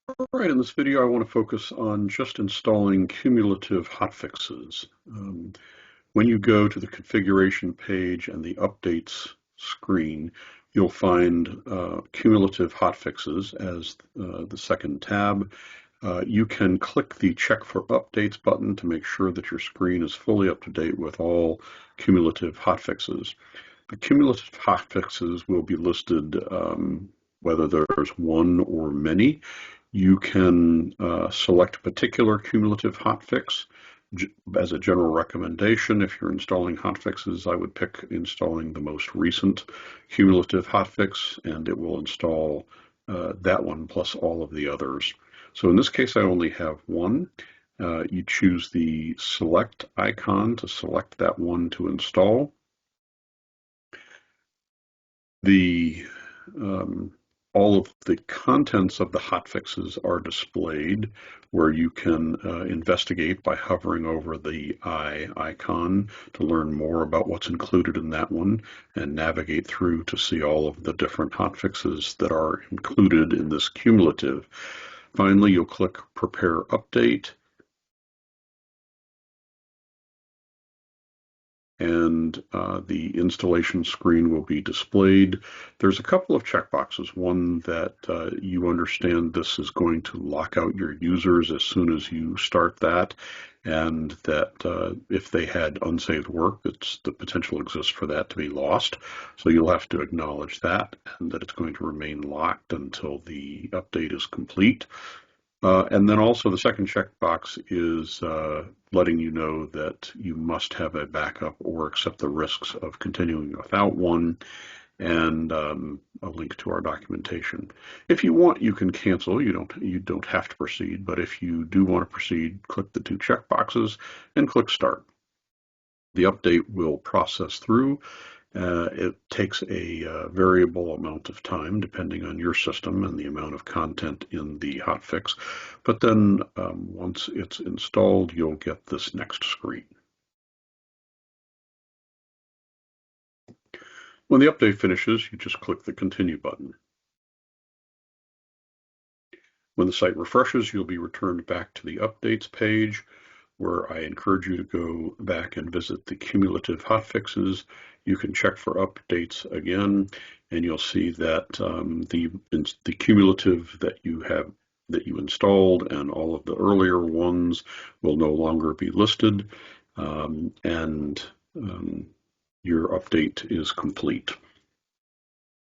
All right, in this video, I want to focus on just installing cumulative hotfixes. When you go to the configuration page and the updates screen, you'll find cumulative hotfixes as the second tab. You can click the check for updates button to make sure that your screen is fully up to date with all cumulative hotfixes. The cumulative hotfixes will be listed whether there's one or many. You can select a particular cumulative hotfix. As a general recommendation, if you're installing hotfixes, I would pick installing the most recent cumulative hotfix, and it will install that one plus all of the others. So in this case, I only have one. You choose the select icon to select that one to install. All of the contents of the hotfixes are displayed, where you can investigate by hovering over the eye icon to learn more about what's included in that one and navigate through to see all of the different hotfixes that are included in this cumulative. Finally, you'll click Prepare Update, and the installation screen will be displayed. There's a couple of checkboxes. One that you understand this is going to lock out your users as soon as you start that, and that if they had unsaved work, the potential exists for that to be lost. So you'll have to acknowledge that, and that it's going to remain locked until the update is complete. And then also the second checkbox is letting you know that you must have a backup or accept the risks of continuing without one, and a link to our documentation. If you want, you can cancel. You don't have to proceed, but if you do want to proceed, click the two checkboxes and click Start. The update will process through. It takes a variable amount of time depending on your system and the amount of content in the hotfix. But then once it's installed, you'll get this next screen. When the update finishes, you just click the Continue button. When the site refreshes, you'll be returned back to the Updates page, where I encourage you to go back and visit the cumulative hotfixes. You can check for updates again, and you'll see that the cumulative that you installed and all of the earlier ones will no longer be listed, and your update is complete.